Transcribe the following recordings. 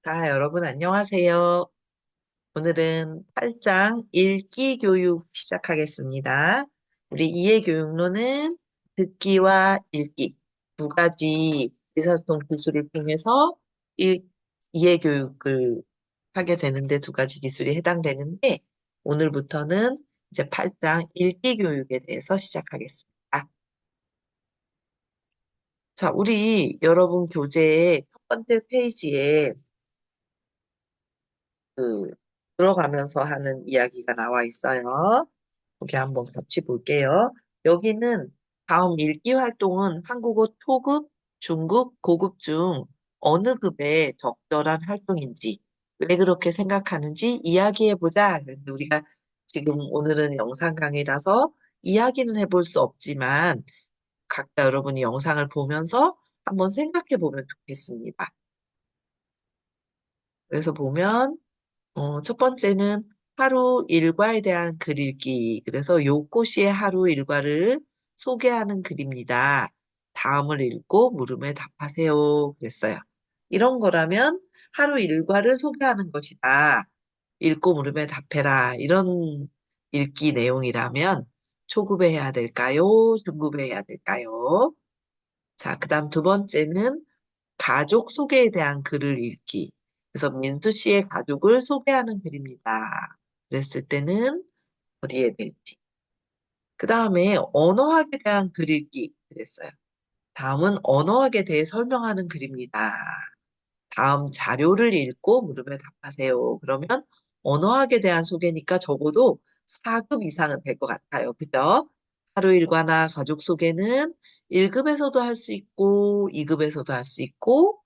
자, 여러분 안녕하세요. 오늘은 8장 읽기 교육 시작하겠습니다. 우리 이해 교육로는 듣기와 읽기 두 가지 의사소통 기술을 통해서 이해 교육을 하게 되는데 두 가지 기술이 해당되는데 오늘부터는 이제 8장 읽기 교육에 대해서 시작하겠습니다. 자, 우리 여러분 교재의 첫 번째 페이지에 그 들어가면서 하는 이야기가 나와 있어요. 여기 한번 같이 볼게요. 여기는 다음 읽기 활동은 한국어 초급, 중급, 고급 중 어느 급의 적절한 활동인지, 왜 그렇게 생각하는지 이야기해보자. 근데 우리가 지금 오늘은 영상 강의라서 이야기는 해볼 수 없지만 각자 여러분이 영상을 보면서 한번 생각해 보면 좋겠습니다. 그래서 보면 첫 번째는 하루 일과에 대한 글 읽기. 그래서 요코시의 하루 일과를 소개하는 글입니다. 다음을 읽고 물음에 답하세요. 그랬어요. 이런 거라면 하루 일과를 소개하는 것이다. 읽고 물음에 답해라. 이런 읽기 내용이라면 초급에 해야 될까요? 중급에 해야 될까요? 자, 그 다음 두 번째는 가족 소개에 대한 글을 읽기. 그래서 민수 씨의 가족을 소개하는 글입니다. 그랬을 때는 어디에 될지. 그 다음에 언어학에 대한 글 읽기. 그랬어요. 다음은 언어학에 대해 설명하는 글입니다. 다음 자료를 읽고 물음에 답하세요. 그러면 언어학에 대한 소개니까 적어도 4급 이상은 될 것 같아요. 그죠? 하루 일과나 가족 소개는 1급에서도 할 수 있고 2급에서도 할 수 있고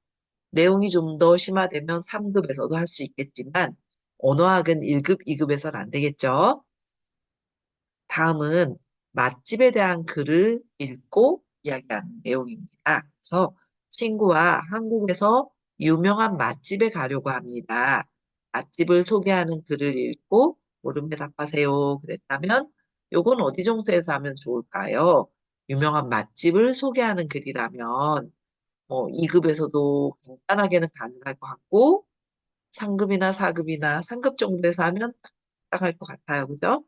내용이 좀 더 심화되면 3급에서도 할 수 있겠지만 언어학은 1급, 2급에서는 안 되겠죠. 다음은 맛집에 대한 글을 읽고 이야기하는 내용입니다. 그래서 친구와 한국에서 유명한 맛집에 가려고 합니다. 맛집을 소개하는 글을 읽고 물음에 답하세요. 그랬다면 요건 어디 정도에서 하면 좋을까요? 유명한 맛집을 소개하는 글이라면 2급에서도 간단하게는 가능할 것 같고 3급이나 4급이나 3급 정도에서 하면 딱 할 것 같아요. 그죠?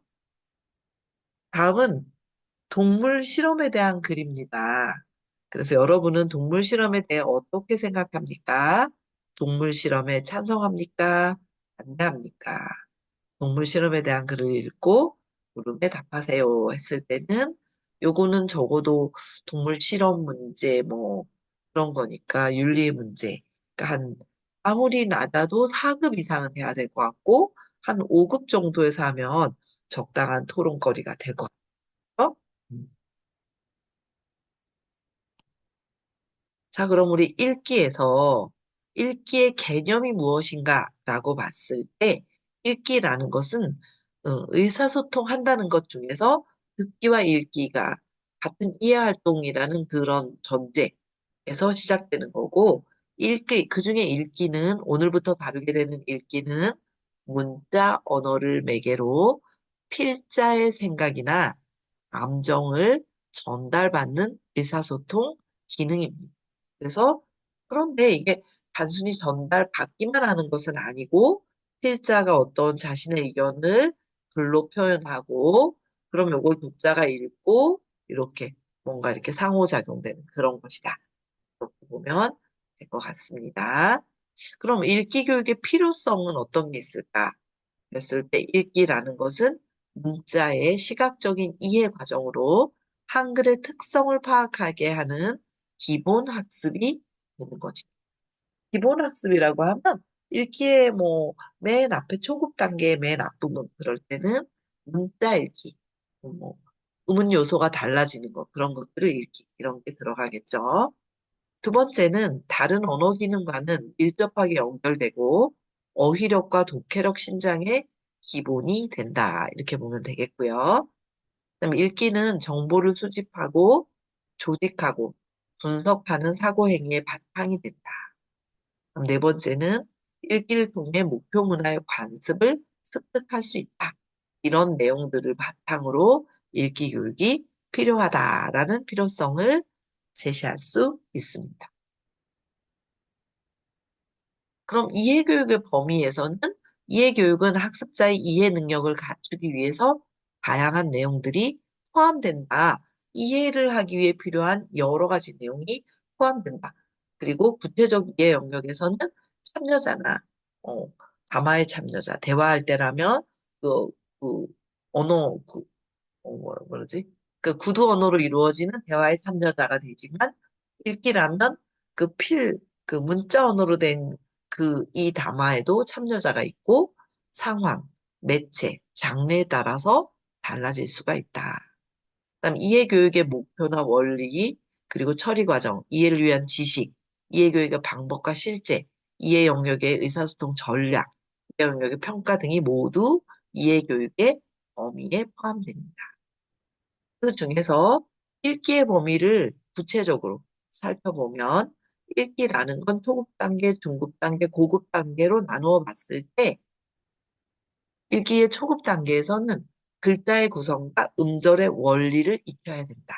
다음은 동물 실험에 대한 글입니다. 그래서 여러분은 동물 실험에 대해 어떻게 생각합니까? 동물 실험에 찬성합니까? 반대합니까? 동물 실험에 대한 글을 읽고 물음에 답하세요 했을 때는 요거는 적어도 동물 실험 문제 뭐 그런 거니까 윤리 문제. 그러니까 한 아무리 낮아도 4급 이상은 돼야 될 것 같고 한 5급 정도에서 하면 적당한 토론거리가 될 것 같아요. 자, 그럼 우리 읽기에서 읽기의 개념이 무엇인가라고 봤을 때 읽기라는 것은 의사소통한다는 것 중에서 듣기와 읽기가 같은 이해활동이라는 그런 전제에서 시작되는 거고 그중에 읽기는 오늘부터 다루게 되는 읽기는 문자 언어를 매개로 필자의 생각이나 감정을 전달받는 의사소통 기능입니다. 그래서 그런데 이게 단순히 전달받기만 하는 것은 아니고 필자가 어떤 자신의 의견을 글로 표현하고 그럼 이걸 독자가 읽고 이렇게 뭔가 이렇게 상호작용되는 그런 것이다. 이렇게 보면 될 것 같습니다. 그럼 읽기 교육의 필요성은 어떤 게 있을까? 그랬을 때 읽기라는 것은 문자의 시각적인 이해 과정으로 한글의 특성을 파악하게 하는 기본 학습이 되는 거지. 기본 학습이라고 하면 읽기의 뭐 맨 앞에 초급 단계의 맨 앞부분 그럴 때는 문자 읽기, 뭐 음운 요소가 달라지는 것 그런 것들을 읽기 이런 게 들어가겠죠. 두 번째는 다른 언어 기능과는 밀접하게 연결되고 어휘력과 독해력 신장의 기본이 된다. 이렇게 보면 되겠고요. 그다음에 읽기는 정보를 수집하고 조직하고 분석하는 사고 행위의 바탕이 된다. 그럼 네 번째는 읽기를 통해 목표 문화의 관습을 습득할 수 있다. 이런 내용들을 바탕으로 읽기 교육이 필요하다라는 필요성을 제시할 수 있습니다. 그럼 이해교육의 범위에서는 이해교육은 학습자의 이해 능력을 갖추기 위해서 다양한 내용들이 포함된다. 이해를 하기 위해 필요한 여러 가지 내용이 포함된다. 그리고 구체적 이해 영역에서는 참여자나 어, 담화의 참여자, 대화할 때라면 그, 그 언어 뭐지? 그 구두 언어로 이루어지는 대화의 참여자가 되지만 읽기라면 그 문자 언어로 된 이 담화에도 참여자가 있고 상황, 매체, 장르에 따라서 달라질 수가 있다. 그다음 이해교육의 목표나 원리, 그리고 처리 과정, 이해를 위한 지식, 이해교육의 방법과 실제, 이해 영역의 의사소통 전략, 이해 영역의 평가 등이 모두 이해교육의 범위에 포함됩니다. 그 중에서 읽기의 범위를 구체적으로 살펴보면 읽기라는 건 초급 단계, 중급 단계, 고급 단계로 나누어 봤을 때 읽기의 초급 단계에서는 글자의 구성과 음절의 원리를 익혀야 된다.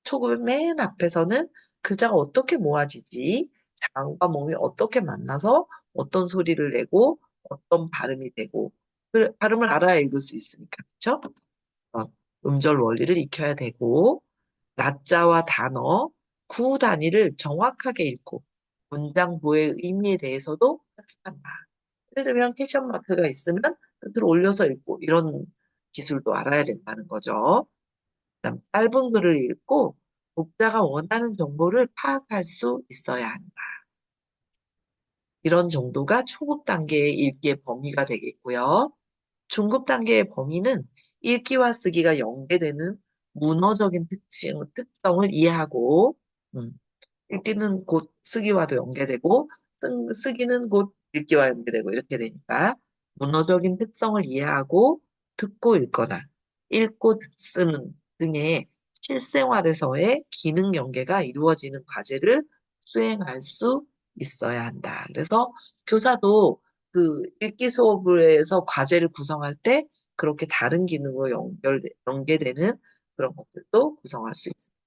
초급의 맨 앞에서는 글자가 어떻게 모아지지, 자음과 모음이 어떻게 만나서 어떤 소리를 내고 어떤 발음이 되고 그 발음을 알아야 읽을 수 있으니까 그렇죠? 음절 원리를 익혀야 되고 낮자와 단어, 구 단위를 정확하게 읽고 문장부의 의미에 대해서도 학습한다. 예를 들면 캐션 마크가 있으면 끝으로 올려서 읽고 이런 기술도 알아야 된다는 거죠. 그다음 짧은 글을 읽고 독자가 원하는 정보를 파악할 수 있어야 한다. 이런 정도가 초급 단계의 읽기의 범위가 되겠고요. 중급 단계의 범위는 읽기와 쓰기가 연계되는 문어적인 특성을 이해하고, 음, 읽기는 곧 쓰기와도 연계되고, 쓰기는 곧 읽기와 연계되고, 이렇게 되니까, 문어적인 특성을 이해하고, 듣고 읽거나, 읽고 쓰는 등의 실생활에서의 기능 연계가 이루어지는 과제를 수행할 수 있어야 한다. 그래서 교사도 그 읽기 수업에서 과제를 구성할 때 그렇게 다른 기능으로 연계되는 그런 것들도 구성할 수 있습니다.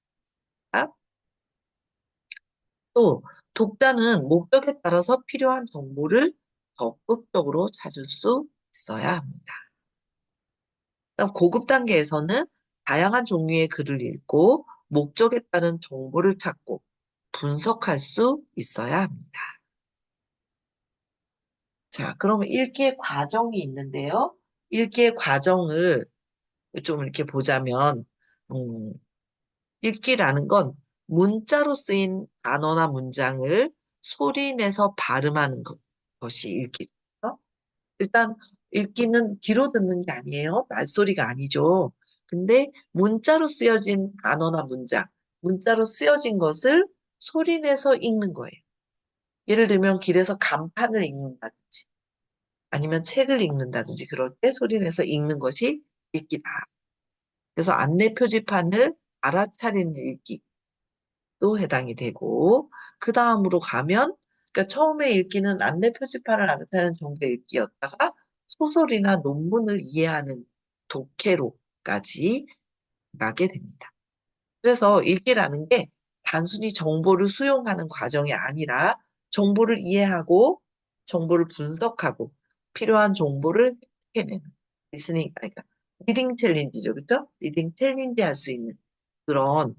또 독자는 목적에 따라서 필요한 정보를 적극적으로 찾을 수 있어야 합니다. 그다음 고급 단계에서는 다양한 종류의 글을 읽고 목적에 따른 정보를 찾고 분석할 수 있어야 합니다. 자, 그러면 읽기의 과정이 있는데요. 읽기의 과정을 좀 이렇게 보자면, 음, 읽기라는 건 문자로 쓰인 단어나 문장을 소리내서 발음하는 것이 읽기죠. 일단 읽기는 귀로 듣는 게 아니에요. 말소리가 아니죠. 근데 문자로 쓰여진 단어나 문자로 쓰여진 것을 소리내서 읽는 거예요. 예를 들면 길에서 간판을 읽는다든지 아니면 책을 읽는다든지 그럴 때 소리내서 읽는 것이 읽기다. 그래서 안내 표지판을 알아차리는 읽기. 또 해당이 되고 그 다음으로 가면 그러니까 처음에 읽기는 안내 표지판을 알아차리는 정도 읽기였다가 소설이나 논문을 이해하는 독해로까지 가게 됩니다. 그래서 읽기라는 게 단순히 정보를 수용하는 과정이 아니라 정보를 이해하고 정보를 분석하고 필요한 정보를 획득해내는 그러니까 리딩 챌린지죠. 그렇죠? 리딩 챌린지 할 수 있는 그런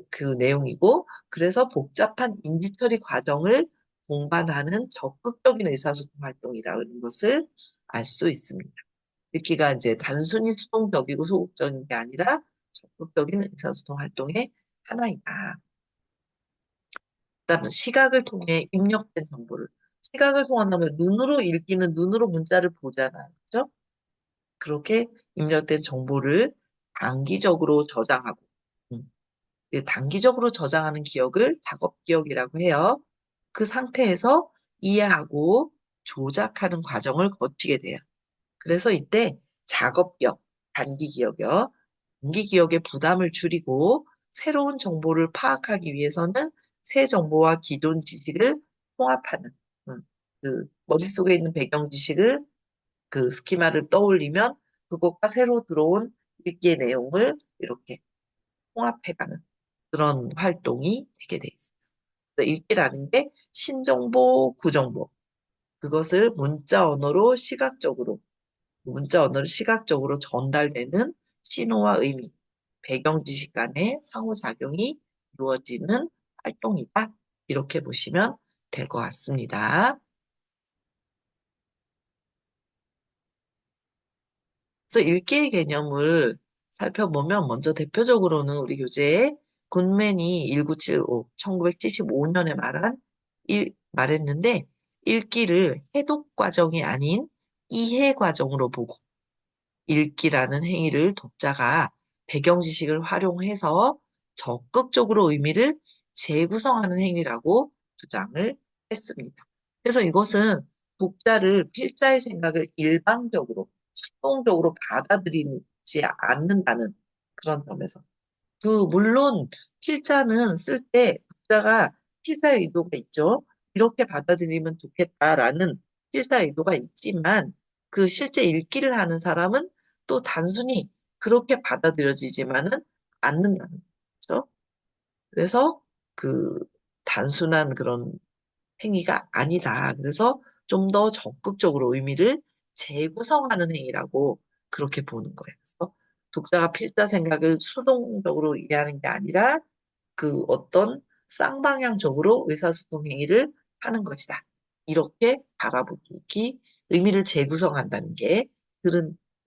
그 내용이고 그래서 복잡한 인지 처리 과정을 동반하는 적극적인 의사소통 활동이라는 것을 알 수 있습니다. 읽기가 이제 단순히 수동적이고 소극적인 게 아니라 적극적인 의사소통 활동의 하나이다. 그다음에 시각을 통해 입력된 정보를 시각을 통한다면 눈으로 읽기는 눈으로 문자를 보잖아요. 그렇죠? 그렇게 입력된 정보를 단기적으로 저장하고 음, 단기적으로 저장하는 기억을 작업 기억이라고 해요. 그 상태에서 이해하고 조작하는 과정을 거치게 돼요. 그래서 이때 작업 기억, 단기 기억이요. 단기 기억의 부담을 줄이고 새로운 정보를 파악하기 위해서는 새 정보와 기존 지식을 통합하는 그 머릿속에 있는 배경 지식을 그 스키마를 떠올리면 그것과 새로 들어온 읽기의 내용을 이렇게 통합해가는 그런 활동이 되게 돼 있어요. 그래서 읽기라는 게 신정보, 구정보. 그것을 문자 언어로 시각적으로 전달되는 신호와 의미, 배경 지식 간의 상호작용이 이루어지는 활동이다. 이렇게 보시면 될 것 같습니다. 그래서 읽기의 개념을 살펴보면 먼저 대표적으로는 우리 교재에 굿맨이 1975, 1975년에 말했는데 읽기를 해독 과정이 아닌 이해 과정으로 보고 읽기라는 행위를 독자가 배경 지식을 활용해서 적극적으로 의미를 재구성하는 행위라고 주장을 했습니다. 그래서 이것은 독자를 필자의 생각을 일방적으로, 수동적으로 받아들이지 않는다는 그런 점에서. 물론 필자는 쓸 때 독자가 필자의 의도가 있죠. 이렇게 받아들이면 좋겠다라는 필자의 의도가 있지만 그 실제 읽기를 하는 사람은 또 단순히 그렇게 받아들여지지만은 않는다는 거죠. 그래서 그 단순한 그런 행위가 아니다. 그래서 좀 더 적극적으로 의미를 재구성하는 행위라고 그렇게 보는 거예요. 그래서 독자가 필자 생각을 수동적으로 이해하는 게 아니라 그 어떤 쌍방향적으로 의사소통 행위를 하는 것이다. 이렇게 바라보기, 의미를 재구성한다는 게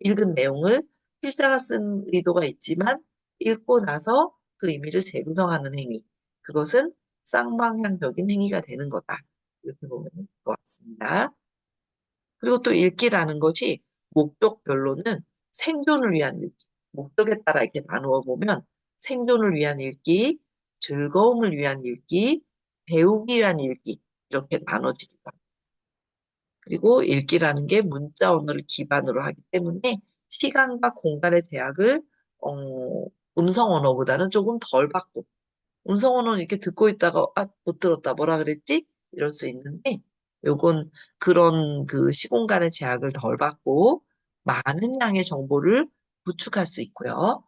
읽은 내용을 필자가 쓴 의도가 있지만 읽고 나서 그 의미를 재구성하는 행위. 그것은 쌍방향적인 행위가 되는 거다. 이렇게 보면 될 것 같습니다. 그리고 또 읽기라는 것이 목적별로는 생존을 위한 읽기, 목적에 따라 이렇게 나누어 보면 생존을 위한 읽기, 즐거움을 위한 읽기, 배우기 위한 읽기 이렇게 나눠집니다. 그리고 읽기라는 게 문자 언어를 기반으로 하기 때문에 시간과 공간의 제약을 음성 언어보다는 조금 덜 받고 음성 언어는 이렇게 듣고 있다가 못 들었다 뭐라 그랬지? 이럴 수 있는데 요건 그런 그 시공간의 제약을 덜 받고 많은 양의 정보를 구축할 수 있고요.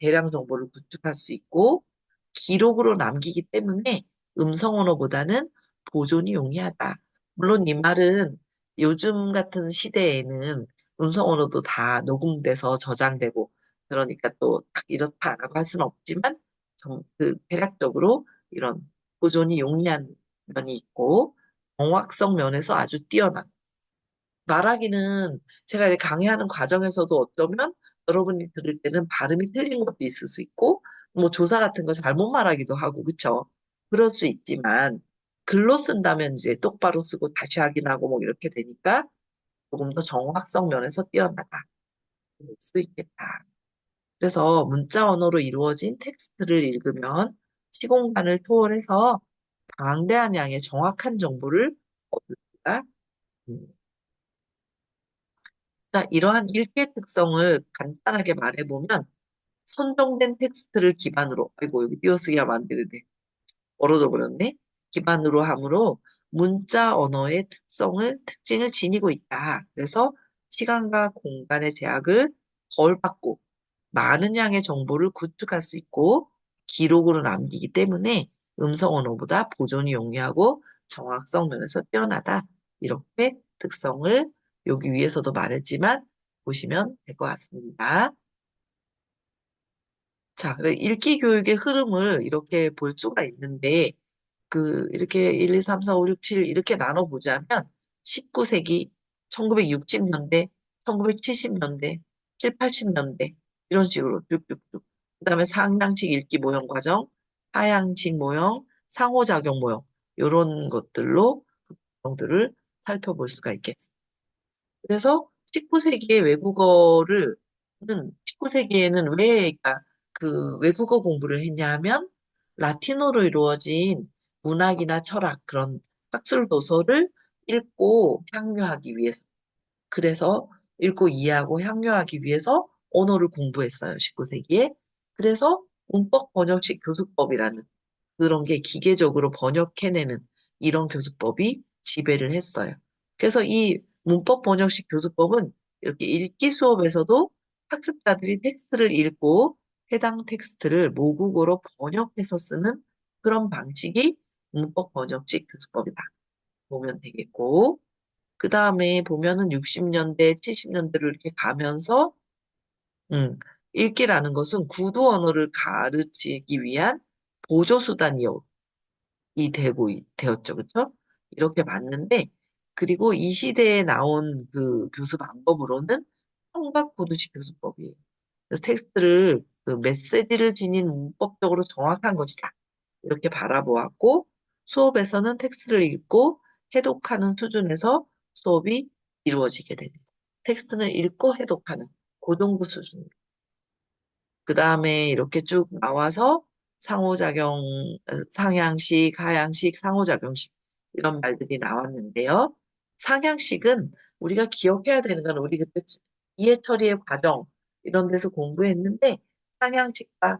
대량 정보를 구축할 수 있고 기록으로 남기기 때문에 음성 언어보다는 보존이 용이하다. 물론 이 말은 요즘 같은 시대에는 음성 언어도 다 녹음돼서 저장되고 그러니까 또 딱 이렇다라고 할 수는 없지만 대략적으로 이런 보존이 용이한 면이 있고 정확성 면에서 아주 뛰어난 말하기는 제가 이렇게 강의하는 과정에서도 어쩌면 여러분이 들을 때는 발음이 틀린 것도 있을 수 있고 뭐 조사 같은 거 잘못 말하기도 하고 그쵸? 그럴 수 있지만 글로 쓴다면 이제 똑바로 쓰고 다시 확인하고 뭐 이렇게 되니까 조금 더 정확성 면에서 뛰어나다. 그럴 수 있겠다. 그래서 문자 언어로 이루어진 텍스트를 읽으면 시공간을 초월해서 방대한 양의 정확한 정보를 얻을 수가 있습니다. 자, 이러한 읽기의 특성을 간단하게 말해보면 선정된 텍스트를 기반으로, 아이고, 여기 띄어쓰기 하면 안 되는데, 멀어져 버렸네. 기반으로 함으로 문자 언어의 특징을 지니고 있다. 그래서 시간과 공간의 제약을 덜 받고 많은 양의 정보를 구축할 수 있고 기록으로 남기기 때문에 음성 언어보다 보존이 용이하고 정확성 면에서 뛰어나다. 이렇게 특성을 여기 위에서도 말했지만 보시면 될 것 같습니다. 자, 그래 읽기 교육의 흐름을 이렇게 볼 수가 있는데 이렇게 1, 2, 3, 4, 5, 6, 7 이렇게 나눠보자면 19세기, 1960년대, 1970년대, 7, 80년대 이런 식으로 쭉쭉쭉. 그다음에 상향식 읽기 모형 과정, 하향식 모형, 상호작용 모형 이런 것들로 그 과정들을 살펴볼 수가 있겠습니다. 그래서 19세기의 19세기에는 왜 그러니까 그 외국어 공부를 했냐 하면 라틴어로 이루어진 문학이나 철학 그런 학술 도서를 읽고 향유하기 위해서 그래서 읽고 이해하고 향유하기 위해서 언어를 공부했어요. 19세기에. 그래서 문법 번역식 교수법이라는 그런 게 기계적으로 번역해내는 이런 교수법이 지배를 했어요. 그래서 이 문법 번역식 교수법은 이렇게 읽기 수업에서도 학습자들이 텍스트를 읽고 해당 텍스트를 모국어로 번역해서 쓰는 그런 방식이 문법 번역식 교수법이다. 보면 되겠고, 그 다음에 보면은 60년대, 70년대를 이렇게 가면서, 음, 읽기라는 것은 구두 언어를 가르치기 위한 보조수단이 되었죠. 그쵸? 이렇게 봤는데, 그리고 이 시대에 나온 그 교수 방법으로는 청각구두식 교수법이에요. 그래서 텍스트를, 그 메시지를 지닌 문법적으로 정확한 것이다. 이렇게 바라보았고, 수업에서는 텍스트를 읽고 해독하는 수준에서 수업이 이루어지게 됩니다. 텍스트는 읽고 해독하는 그 정도 수준. 그 다음에 이렇게 쭉 나와서 상호작용, 상향식, 하향식, 상호작용식 이런 말들이 나왔는데요. 상향식은 우리가 기억해야 되는 건 우리 그때 이해 처리의 과정 이런 데서 공부했는데 상향식과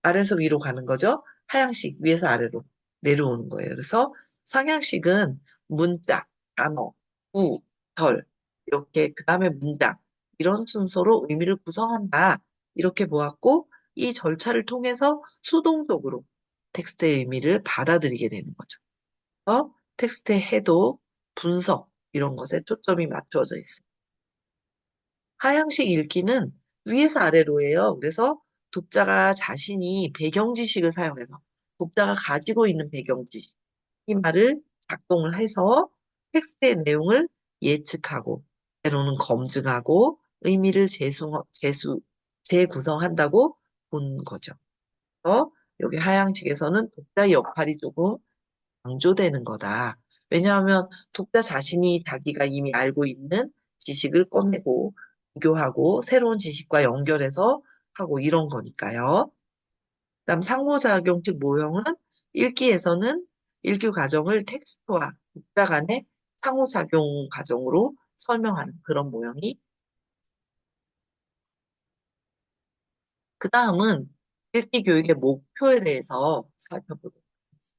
아래에서 위로 가는 거죠. 하향식 위에서 아래로 내려오는 거예요. 그래서 상향식은 문자, 단어, 구, 절 이렇게 그 다음에 문장 이런 순서로 의미를 구성한다. 이렇게 보았고 이 절차를 통해서 수동적으로 텍스트의 의미를 받아들이게 되는 거죠. 텍스트의 해독, 분석 이런 것에 초점이 맞추어져 있습니다. 하향식 읽기는 위에서 아래로예요. 그래서 독자가 자신이 배경 지식을 사용해서 독자가 가지고 있는 배경 지식 이 말을 작동을 해서 텍스트의 내용을 예측하고 때로는 검증하고 의미를 재구성한다고 본 거죠. 여기 하향식에서는 독자의 역할이 조금 강조되는 거다. 왜냐하면 독자 자신이 자기가 이미 알고 있는 지식을 꺼내고 비교하고 새로운 지식과 연결해서 하고 이런 거니까요. 그다음 상호작용식 모형은 읽기에서는 읽기 과정을 텍스트와 독자 간의 상호작용 과정으로 설명하는 그런 모형이. 그 다음은 읽기 교육의 목표에 대해서 살펴보도록 하겠습니다.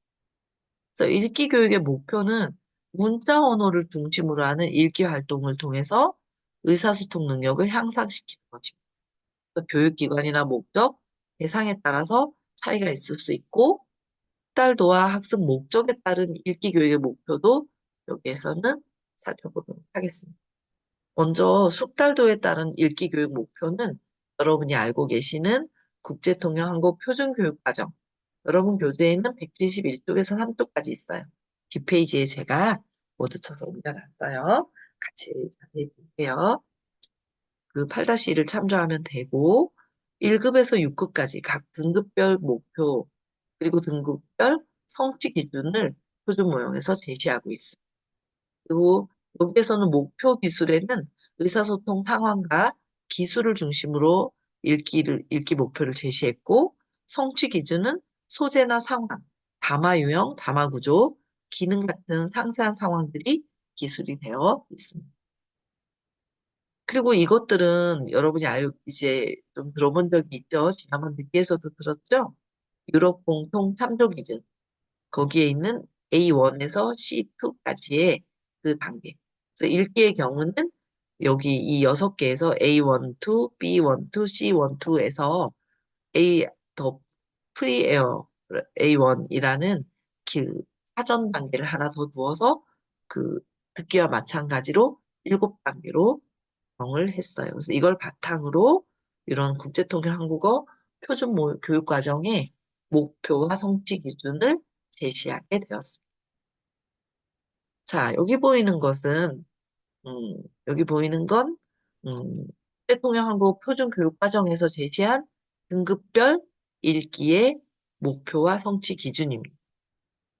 그래서 읽기 교육의 목표는 문자 언어를 중심으로 하는 읽기 활동을 통해서 의사소통 능력을 향상시키는 것입니다. 그래서 교육기관이나 목적, 대상에 따라서 차이가 있을 수 있고, 숙달도와 학습 목적에 따른 읽기 교육의 목표도 여기에서는 살펴보도록 하겠습니다. 먼저 숙달도에 따른 읽기 교육 목표는 여러분이 알고 계시는 국제통역 한국 표준교육과정. 여러분 교재에는 171쪽에서 3쪽까지 있어요. 뒷페이지에 제가 모두 쳐서 옮겨놨어요. 같이 자세히 볼게요. 그 8-1을 참조하면 되고 1급에서 6급까지 각 등급별 목표 그리고 등급별 성취 기준을 표준 모형에서 제시하고 있습니다. 그리고 여기에서는 목표 기술에는 의사소통 상황과 기술을 중심으로 읽기 목표를 제시했고, 성취 기준은 소재나 상황, 담화 유형, 담화 구조, 기능 같은 상세한 상황들이 기술이 되어 있습니다. 그리고 이것들은 여러분이 이제 좀 들어본 적이 있죠? 지난번 듣기에서도 들었죠? 유럽 공통 참조 기준. 거기에 있는 A1에서 C2까지의 그 단계. 그래서 읽기의 경우는 여기 이 6개에서 A12, B12, C12에서 A 더 프리에어 A1이라는 그 사전 단계를 하나 더 두어서 그 듣기와 마찬가지로 7단계로 정을 했어요. 그래서 이걸 바탕으로 이런 국제통역 한국어 표준 교육 과정의 목표와 성취 기준을 제시하게 되었습니다. 자, 여기 보이는 건, 국제통역 한국어 표준 교육 과정에서 제시한 등급별 읽기의 목표와 성취 기준입니다.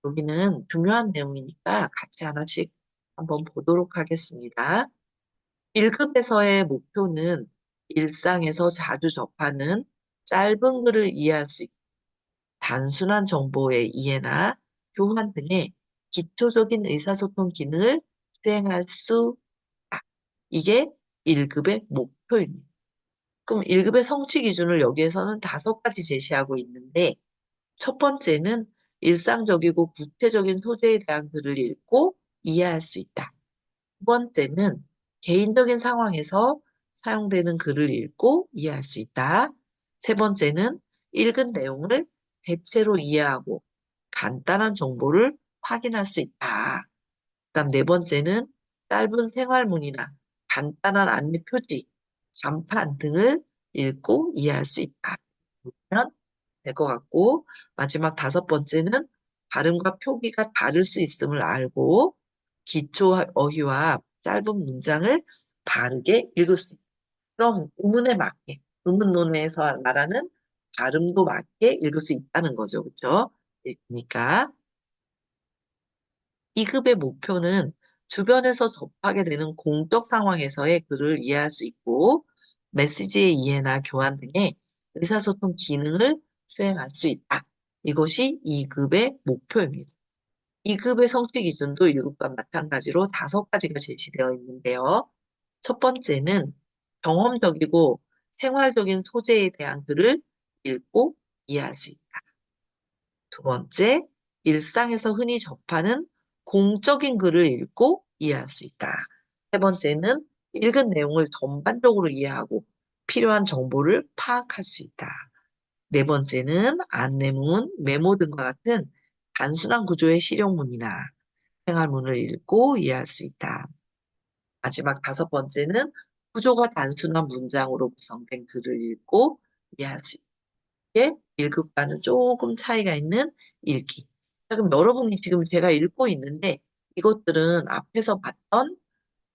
여기는 중요한 내용이니까 같이 하나씩 한번 보도록 하겠습니다. 1급에서의 목표는 일상에서 자주 접하는 짧은 글을 이해할 수 있고 단순한 정보의 이해나 교환 등의 기초적인 의사소통 기능을 수행할 수 있다. 이게 1급의 목표입니다. 그럼 1급의 성취 기준을 여기에서는 5가지 제시하고 있는데 첫 번째는 일상적이고 구체적인 소재에 대한 글을 읽고 이해할 수 있다. 두 번째는 개인적인 상황에서 사용되는 글을 읽고 이해할 수 있다. 세 번째는 읽은 내용을 대체로 이해하고 간단한 정보를 확인할 수 있다. 그다음 네 번째는 짧은 생활문이나 간단한 안내 표지, 간판 등을 읽고 이해할 수 있다. 보면 될 것 같고, 마지막 다섯 번째는 발음과 표기가 다를 수 있음을 알고 기초 어휘와 짧은 문장을 바르게 읽을 수 있다. 그럼 의문에 맞게, 의문론에서 말하는 발음도 맞게 읽을 수 있다는 거죠. 그렇죠? 그러니까 2급의 목표는 주변에서 접하게 되는 공적 상황에서의 글을 이해할 수 있고 메시지의 이해나 교환 등의 의사소통 기능을 수행할 수 있다. 이것이 2급의 목표입니다. 2급의 성취 기준도 1급과 마찬가지로 5가지가 제시되어 있는데요. 첫 번째는 경험적이고 생활적인 소재에 대한 글을 읽고 이해할 수 있다. 두 번째, 일상에서 흔히 접하는 공적인 글을 읽고 이해할 수 있다. 세 번째는 읽은 내용을 전반적으로 이해하고 필요한 정보를 파악할 수 있다. 네 번째는 안내문, 메모 등과 같은 단순한 구조의 실용문이나 생활문을 읽고 이해할 수 있다. 마지막 다섯 번째는 구조가 단순한 문장으로 구성된 글을 읽고 이해할 수 있다. 게 1급과는 조금 차이가 있는 읽기. 자, 그럼 여러분이 지금 제가 읽고 있는데 이것들은 앞에서 봤던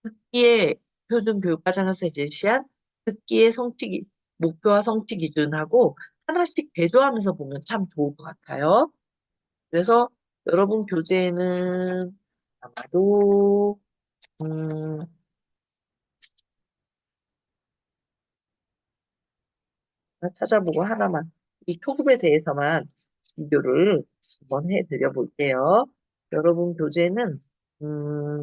듣기의 표준 교육과정에서 제시한 듣기의 목표와 성취 기준하고 하나씩 대조하면서 보면 참 좋을 것 같아요. 그래서 여러분 교재에는 아마도 음, 찾아보고 하나만 이 초급에 대해서만 비교를 한번 해드려 볼게요. 여러분 교재는 음,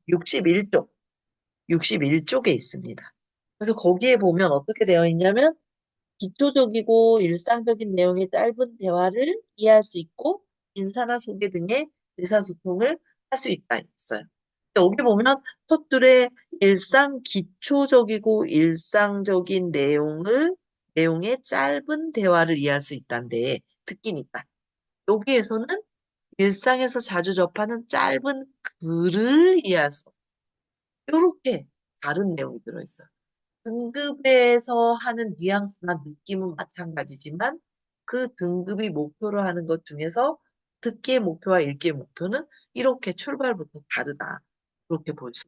61쪽, 61쪽에 있습니다. 그래서 거기에 보면 어떻게 되어 있냐면 기초적이고 일상적인 내용의 짧은 대화를 이해할 수 있고 인사나 소개 등의 의사소통을 할 수 있다 있어요. 여기 보면 첫 줄에 기초적이고 일상적인 내용의 짧은 대화를 이해할 수 있다는데 듣기니까 여기에서는 일상에서 자주 접하는 짧은 글을 이해할 수 이렇게 다른 내용이 들어있어요. 등급에서 하는 뉘앙스나 느낌은 마찬가지지만 그 등급이 목표로 하는 것 중에서 듣기의 목표와 읽기의 목표는 이렇게 출발부터 다르다. 그렇게 볼 수.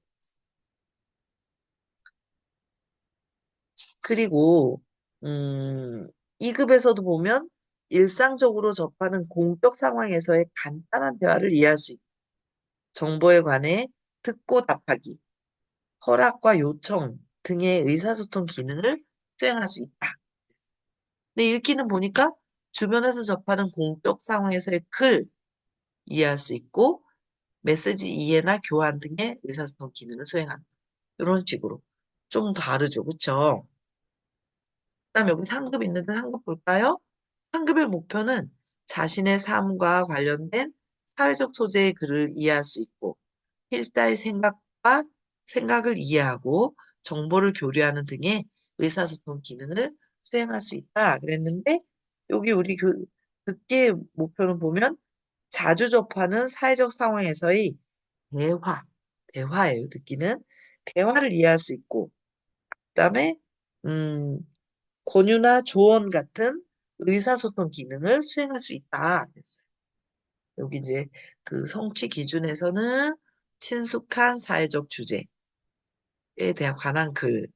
그리고 음, 2급에서도 보면 일상적으로 접하는 공적 상황에서의 간단한 대화를 이해할 수 있고 정보에 관해 듣고 답하기, 허락과 요청 등의 의사소통 기능을 수행할 수 있다. 근데 읽기는 보니까 주변에서 접하는 공적 상황에서의 글 이해할 수 있고 메시지 이해나 교환 등의 의사소통 기능을 수행한다. 이런 식으로 좀 다르죠. 그쵸? 그다음 여기 상급 있는데 상급 볼까요? 상급의 목표는 자신의 삶과 관련된 사회적 소재의 글을 이해할 수 있고 필자의 생각을 이해하고 정보를 교류하는 등의 의사소통 기능을 수행할 수 있다. 그랬는데 여기 우리 듣기의 목표는 보면 자주 접하는 사회적 상황에서의 대화, 대화예요. 듣기는 대화를 이해할 수 있고 그다음에 음, 권유나 조언 같은 의사소통 기능을 수행할 수 있다. 그랬어요. 여기 이제 그 성취 기준에서는 친숙한 사회적 주제에 대한 관한 글,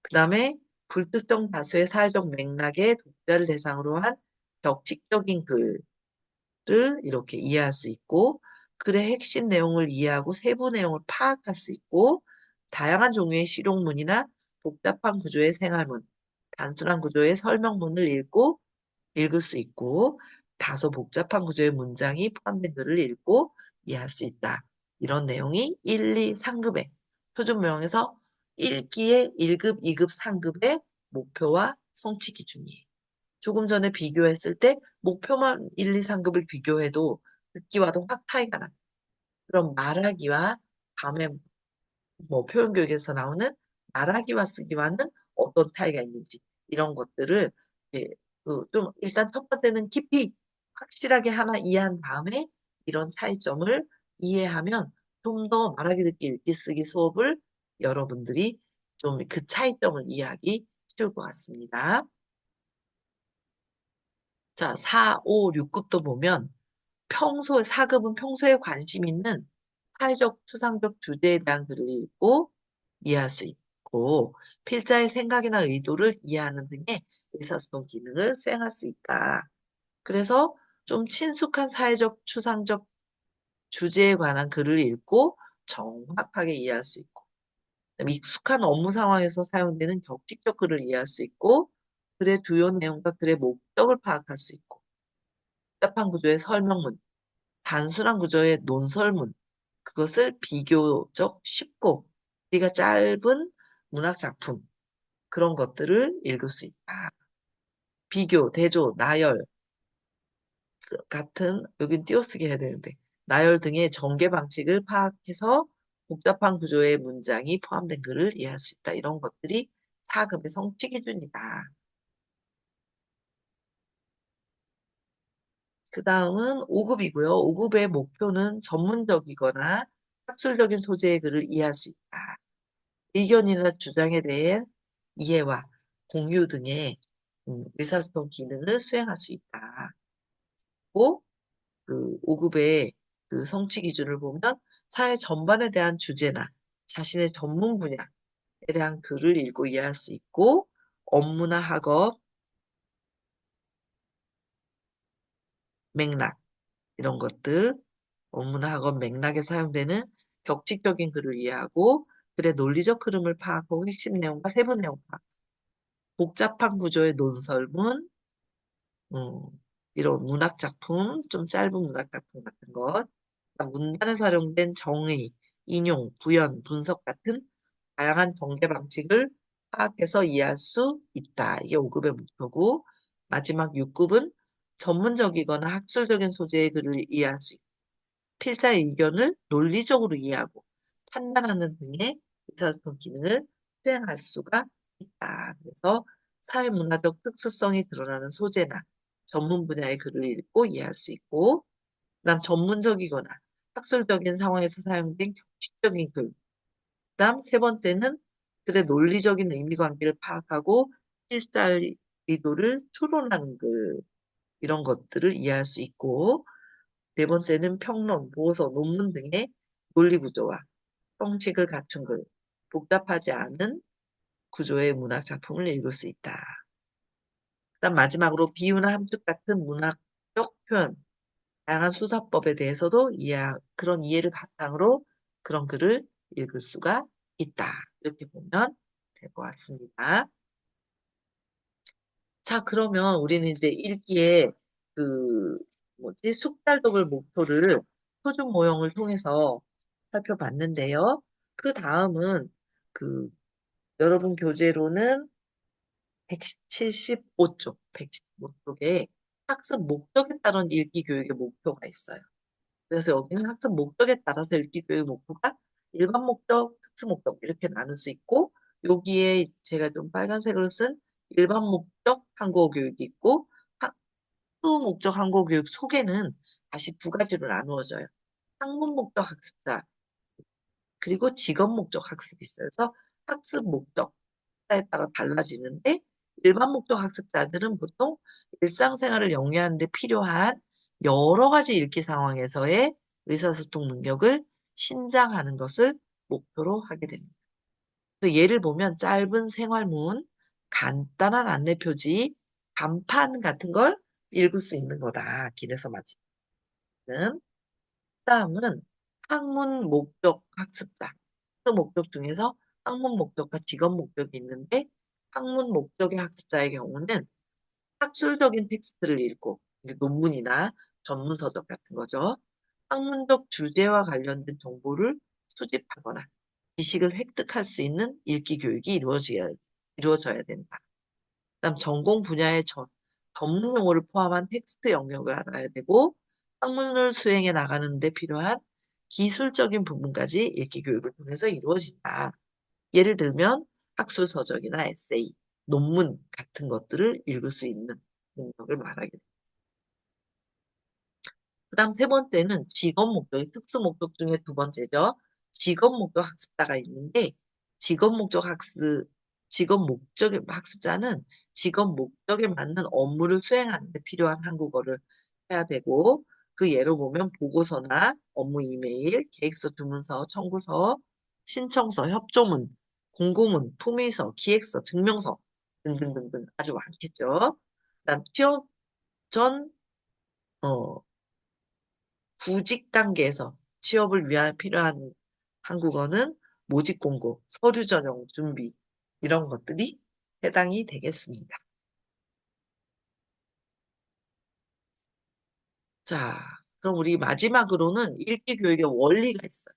그 다음에 불특정 다수의 사회적 맥락의 독자를 대상으로 한 격칙적인 글을 이렇게 이해할 수 있고, 글의 핵심 내용을 이해하고 세부 내용을 파악할 수 있고, 다양한 종류의 실용문이나 복잡한 구조의 생활문, 단순한 구조의 설명문을 읽을 수 있고 다소 복잡한 구조의 문장이 포함된 글을 읽고 이해할 수 있다. 이런 내용이 1, 2, 3급의 표준 모형에서 1기의 1급, 2급, 3급의 목표와 성취 기준이에요. 조금 전에 비교했을 때 목표만 1, 2, 3급을 비교해도 듣기와도 확 차이가 나. 그럼 말하기와 다음에 뭐 표현교육에서 나오는 말하기와 쓰기와는 어떤 차이가 있는지 이런 것들을 이제 좀 일단 첫 번째는 깊이 확실하게 하나 이해한 다음에 이런 차이점을 이해하면 좀 더 말하기, 듣기, 읽기, 쓰기 수업을 여러분들이 좀 그 차이점을 이해하기 쉬울 것 같습니다. 자, 4, 5, 6급도 보면 4급은 평소에 관심 있는 사회적, 추상적 주제에 대한 글을 읽고 이해할 수 있고 필자의 생각이나 의도를 이해하는 등의 의사소통 기능을 수행할 수 있다. 그래서 좀 친숙한 사회적, 추상적 주제에 관한 글을 읽고 정확하게 이해할 수 있고 그다음에 익숙한 업무 상황에서 사용되는 격식적 글을 이해할 수 있고 글의 주요 내용과 글의 목적을 파악할 수 있고 복잡한 구조의 설명문, 단순한 구조의 논설문 그것을 비교적 쉽고 우리가 짧은 문학 작품 그런 것들을 읽을 수 있다. 비교, 대조, 나열 같은 여긴 띄어쓰기 해야 되는데 나열 등의 전개 방식을 파악해서 복잡한 구조의 문장이 포함된 글을 이해할 수 있다. 이런 것들이 4급의 성취 기준이다. 그 다음은 5급이고요. 5급의 목표는 전문적이거나 학술적인 소재의 글을 이해할 수 있다. 의견이나 주장에 대해 이해와 공유 등의 의사소통 기능을 수행할 수 있다. 고, 그 5급의 그 성취 기준을 보면 사회 전반에 대한 주제나 자신의 전문 분야에 대한 글을 읽고 이해할 수 있고 업무나 학업, 맥락 이런 것들 업무나 학업 맥락에 사용되는 격식적인 글을 이해하고 글의 논리적 흐름을 파악하고 핵심 내용과 세부 내용 파악, 복잡한 구조의 논설문, 음, 이런 문학 작품, 좀 짧은 문학 작품 같은 것, 문단에서 활용된 정의, 인용, 부연, 분석 같은 다양한 전개 방식을 파악해서 이해할 수 있다. 이게 5급의 목표고, 마지막 6급은 전문적이거나 학술적인 소재의 글을 이해할 수 있고, 필자의 의견을 논리적으로 이해하고 판단하는 등의 의사소통 기능을 수행할 수가 있다. 그래서 사회문화적 특수성이 드러나는 소재나 전문 분야의 글을 읽고 이해할 수 있고, 그다음 전문적이거나 학술적인 상황에서 사용된 격식적인 글. 그다음 세 번째는 글의 논리적인 의미 관계를 파악하고 필자의 의도를 추론하는 글. 이런 것들을 이해할 수 있고, 네 번째는 평론, 보고서, 논문 등의 논리 구조와 형식을 갖춘 글. 복잡하지 않은 구조의 문학 작품을 읽을 수 있다. 그다음 마지막으로 비유나 함축 같은 문학적 표현, 다양한 수사법에 대해서도 그런 이해를 바탕으로 그런 글을 읽을 수가 있다. 이렇게 보면 될 것 같습니다. 자, 그러면 우리는 이제 읽기에 그 숙달독을 목표를 표준 모형을 통해서 살펴봤는데요. 그 다음은 그 여러분 교재로는 175쪽, 175쪽에 학습 목적에 따른 읽기 교육의 목표가 있어요. 그래서 여기는 학습 목적에 따라서 읽기 교육 목표가 일반 목적, 특수 목적 이렇게 나눌 수 있고 여기에 제가 좀 빨간색으로 쓴 일반 목적 한국어 교육이 있고 특수 목적 한국어 교육 속에는 다시 두 가지로 나누어져요. 학문 목적 학습자 그리고 직업 목적 학습이 있어요. 그래서 학습 목적 에 따라 달라지는데 일반 목적 학습자들은 보통 일상생활을 영위하는 데 필요한 여러 가지 읽기 상황에서의 의사소통 능력을 신장하는 것을 목표로 하게 됩니다. 그래서 예를 보면 짧은 생활문, 간단한 안내 표지, 간판 같은 걸 읽을 수 있는 거다. 길에서 마치는. 다음은 학문 목적 학습자. 그 목적 중에서 학문 목적과 직업 목적이 있는데 학문 목적의 학습자의 경우는 학술적인 텍스트를 읽고 이게 논문이나 전문서적 같은 거죠. 학문적 주제와 관련된 정보를 수집하거나 지식을 획득할 수 있는 읽기 교육이 이루어져야 된다. 그다음 전공 분야의 전문 용어를 포함한 텍스트 영역을 알아야 되고 학문을 수행해 나가는 데 필요한 기술적인 부분까지 읽기 교육을 통해서 이루어진다. 예를 들면 학술서적이나 에세이, 논문 같은 것들을 읽을 수 있는 능력을 말하게 됩니다. 그다음 세 번째는 직업 목적, 특수 목적 중에 두 번째죠. 직업 목적 학습자가 있는데 직업 목적 학습, 직업 목적의 학습자는 직업 목적에 맞는 업무를 수행하는 데 필요한 한국어를 해야 되고 그 예로 보면 보고서나 업무 이메일, 계획서, 주문서, 청구서, 신청서, 협조문, 공고문, 품위서, 기획서, 증명서 등등등등 아주 많겠죠. 그다음 취업 전 어, 구직 단계에서 취업을 위한 필요한 한국어는 모집 공고, 서류 전형 준비 이런 것들이 해당이 되겠습니다. 자, 그럼 우리 마지막으로는 읽기 교육의 원리가 있어요.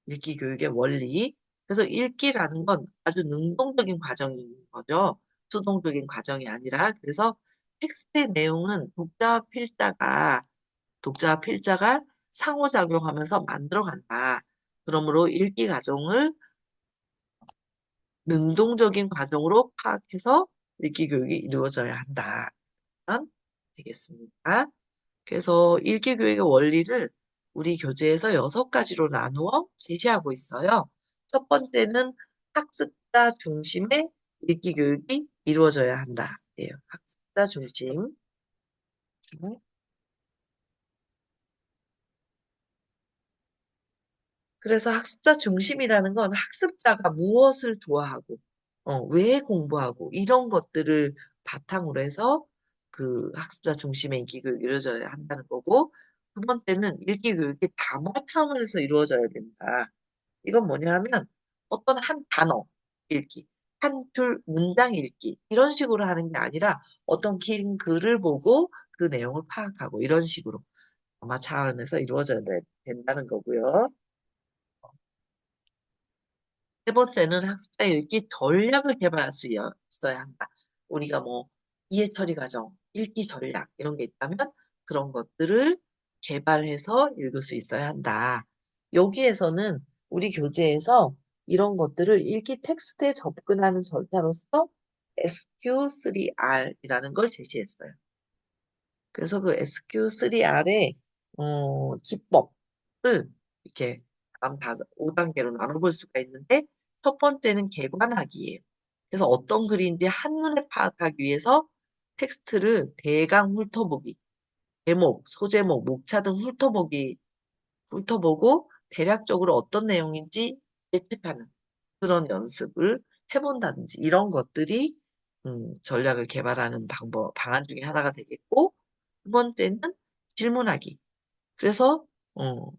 읽기 교육의 원리. 그래서 읽기라는 건 아주 능동적인 과정인 거죠. 수동적인 과정이 아니라 그래서 텍스트의 내용은 독자와 필자가 상호작용하면서 만들어간다. 그러므로 읽기 과정을 능동적인 과정으로 파악해서 읽기 교육이 이루어져야 한다. 되겠습니다. 그래서 읽기 교육의 원리를 우리 교재에서 6가지로 나누어 제시하고 있어요. 첫 번째는 학습자 중심의 읽기 교육이 이루어져야 한다. 예요. 학습자 중심. 그래서 학습자 중심이라는 건 학습자가 무엇을 좋아하고, 왜 공부하고, 이런 것들을 바탕으로 해서 그 학습자 중심의 인기 교육이 이루어져야 한다는 거고, 두 번째는 읽기 교육이 담화 차원에서 이루어져야 된다. 이건 뭐냐 하면 어떤 한 단어 읽기, 한 줄 문장 읽기, 이런 식으로 하는 게 아니라 어떤 긴 글을 보고 그 내용을 파악하고 이런 식으로 담화 차원에서 이루어져야 된다는 거고요. 세 번째는 학습자 읽기 전략을 개발할 수 있어야 한다. 우리가 뭐 이해 처리 과정, 읽기 전략 이런 게 있다면 그런 것들을 개발해서 읽을 수 있어야 한다. 여기에서는 우리 교재에서 이런 것들을 읽기 텍스트에 접근하는 절차로서 SQ3R이라는 걸 제시했어요. 그래서 그 SQ3R의 기법을 이렇게 다음 5단계로 나눠볼 수가 있는데 첫 번째는 개관하기예요. 그래서 어떤 글인지 한눈에 파악하기 위해서 텍스트를 대강 훑어보기, 제목, 소제목, 목차 등 훑어보고 대략적으로 어떤 내용인지 예측하는 그런 연습을 해본다든지 이런 것들이 전략을 개발하는 방안 중에 하나가 되겠고 두 번째는 질문하기. 그래서 어,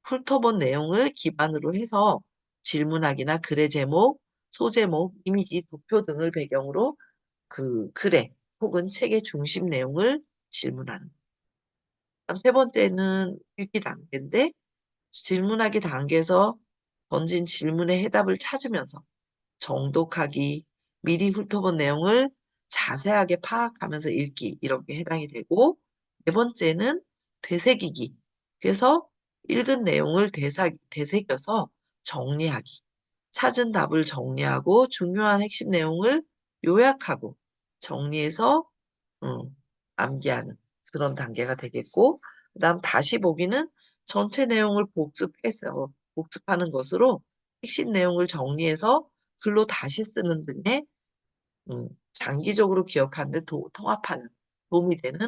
훑어본 내용을 기반으로 해서 질문하기나 글의 제목, 소제목, 이미지, 도표 등을 배경으로 그 글의 혹은 책의 중심 내용을 질문하는. 그다음 세 번째는 읽기 단계인데 질문하기 단계에서 던진 질문의 해답을 찾으면서 정독하기, 미리 훑어본 내용을 자세하게 파악하면서 읽기 이런 게 해당이 되고 네 번째는 되새기기. 그래서 읽은 내용을 되새겨서 정리하기. 찾은 답을 정리하고 중요한 핵심 내용을 요약하고 정리해서 암기하는 그런 단계가 되겠고 그다음 다시 보기는 전체 내용을 복습하는 것으로 핵심 내용을 정리해서 글로 다시 쓰는 등의 장기적으로 기억하는 데 통합하는 도움이 되는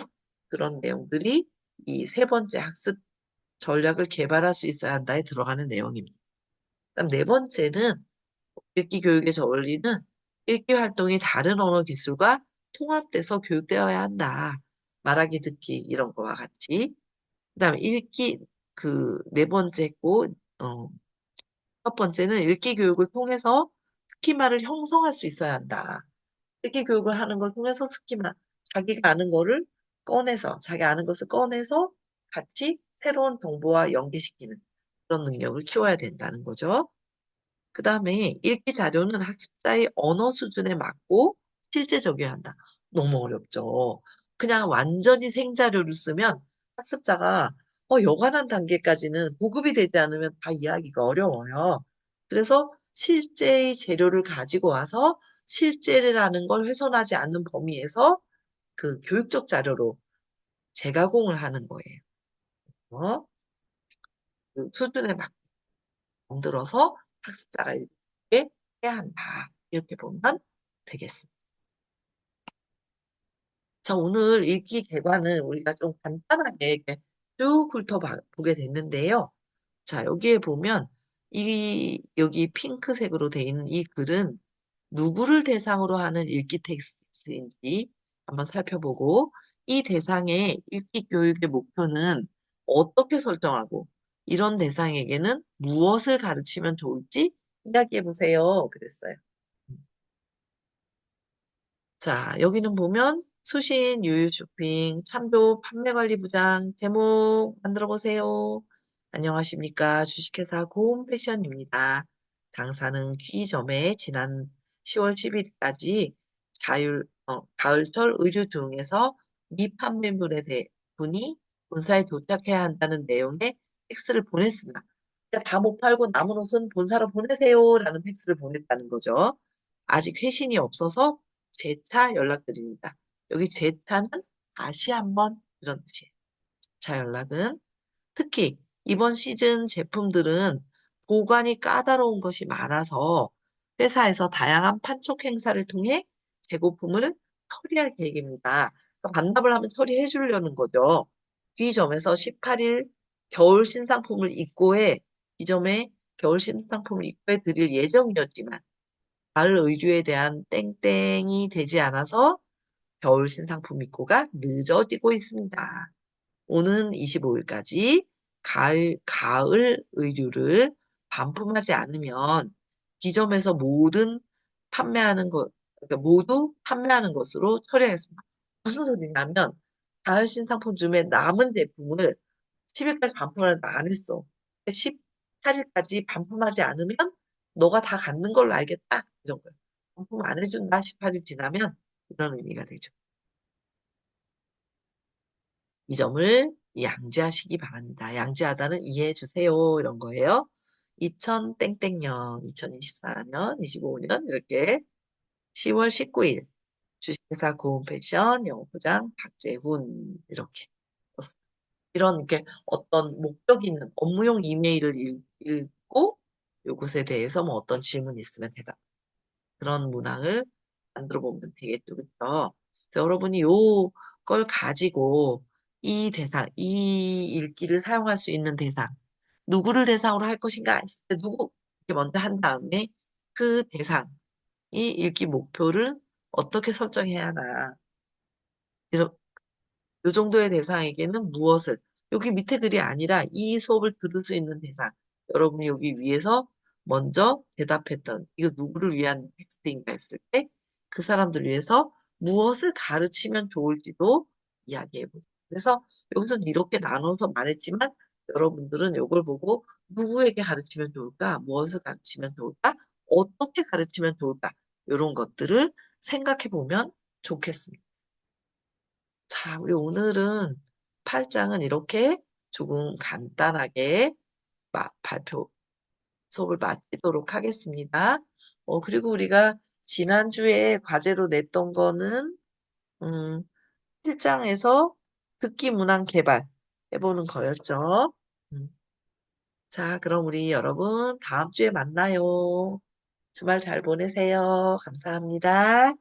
그런 내용들이 이 세 번째 학습 전략을 개발할 수 있어야 한다에 들어가는 내용입니다. 그다음 네 번째는 읽기 교육의 원리는 읽기 활동이 다른 언어 기술과 통합돼서 교육되어야 한다. 말하기, 듣기 이런 거와 같이. 그다음 읽기 그 네 번째고 첫 번째는 읽기 교육을 통해서 스키마를 형성할 수 있어야 한다. 읽기 교육을 하는 걸 통해서 스키마 자기가 아는 거를 자기 아는 것을 꺼내서 같이 새로운 정보와 연계시키는 그런 능력을 키워야 된다는 거죠. 그 다음에 읽기 자료는 학습자의 언어 수준에 맞고 실제 적용해야 한다. 너무 어렵죠. 그냥 완전히 생자료를 쓰면 학습자가 여관한 단계까지는 보급이 되지 않으면 다 이해하기가 어려워요. 그래서 실제의 재료를 가지고 와서 실제라는 걸 훼손하지 않는 범위에서 그 교육적 자료로 재가공을 하는 거예요. 어? 그 수준에 맞게 만들어서 학습자가 읽게 해야 한다. 이렇게 보면 되겠습니다. 자, 오늘 읽기 개관은 우리가 좀 간단하게 이렇게 쭉 훑어보게 됐는데요. 자, 여기에 보면 여기 핑크색으로 되어 있는 이 글은 누구를 대상으로 하는 읽기 텍스트인지 한번 살펴보고 이 대상의 읽기 교육의 목표는 어떻게 설정하고 이런 대상에게는 무엇을 가르치면 좋을지 이야기해 보세요. 그랬어요. 자, 여기는 보면 수신, 유유 쇼핑, 참조, 판매관리부장, 제목 만들어 보세요. 안녕하십니까. 주식회사 고홈 패션입니다. 당사는 귀점에 지난 10월 10일까지 가을철 의류 중에서 미판매물에 대해 분이 본사에 도착해야 한다는 내용의 팩스를 보냈습니다. 그러니까 다 못 팔고 남은 옷은 본사로 보내세요. 라는 팩스를 보냈다는 거죠. 아직 회신이 없어서 재차 연락드립니다. 여기 재차는 다시 한번 이런 뜻이에요. 자 연락은 특히 이번 시즌 제품들은 보관이 까다로운 것이 많아서 회사에서 다양한 판촉 행사를 통해 재고품을 처리할 계획입니다. 그러니까 반납을 하면 처리해 주려는 거죠. B점에서 18일 겨울 신상품을 입고해 B점에 겨울 신상품을 입고해 드릴 예정이었지만 가을 의류에 대한 땡땡이 되지 않아서 겨울 신상품 입고가 늦어지고 있습니다. 오는 25일까지 가을 의류를 반품하지 않으면 기점에서 판매하는 것, 그러니까 모두 판매하는 것으로 처리하겠습니다. 무슨 소리냐면, 가을 신상품 중에 남은 제품을 10일까지 반품을 안 했어. 18일까지 반품하지 않으면 너가 다 갖는 걸로 알겠다. 이런 거예요. 반품 안 해준다. 18일 지나면 이런 의미가 되죠. 이 점을 양지하시기 바랍니다. 양지하다는 이해해 주세요. 이런 거예요. 2000땡땡년, 2024년, 25년 이렇게 10월 19일 주식회사 고온패션 영업부장 박재훈 이렇게 썼어요. 이런 게 어떤 목적 있는 업무용 이메일을 읽고 요것에 대해서 뭐 어떤 질문이 있으면 대답. 그런 문항을 만들어 보면 되겠죠. 그렇죠? 여러분이 요걸 가지고 이 읽기를 사용할 수 있는 대상, 누구를 대상으로 할 것인가 했을 때 누구 이렇게 먼저 한 다음에 그 대상이 읽기 목표를 어떻게 설정해야 하나. 요 정도의 대상에게는 무엇을, 여기 밑에 글이 아니라 이 수업을 들을 수 있는 대상, 여러분이 여기 위에서 먼저 대답했던, 이거 누구를 위한 텍스트인가 했을 때, 그 사람들을 위해서 무엇을 가르치면 좋을지도 이야기해보죠. 그래서 여기서는 이렇게 나눠서 말했지만, 여러분들은 이걸 보고 누구에게 가르치면 좋을까, 무엇을 가르치면 좋을까, 어떻게 가르치면 좋을까, 이런 것들을 생각해보면 좋겠습니다. 자, 우리 오늘은 8장은 이렇게 조금 간단하게 발표 수업을 마치도록 하겠습니다. 그리고 우리가 지난주에 과제로 냈던 거는, 7장에서 듣기 문항 개발 해보는 거였죠. 음, 자, 그럼 우리 여러분 다음 주에 만나요. 주말 잘 보내세요. 감사합니다.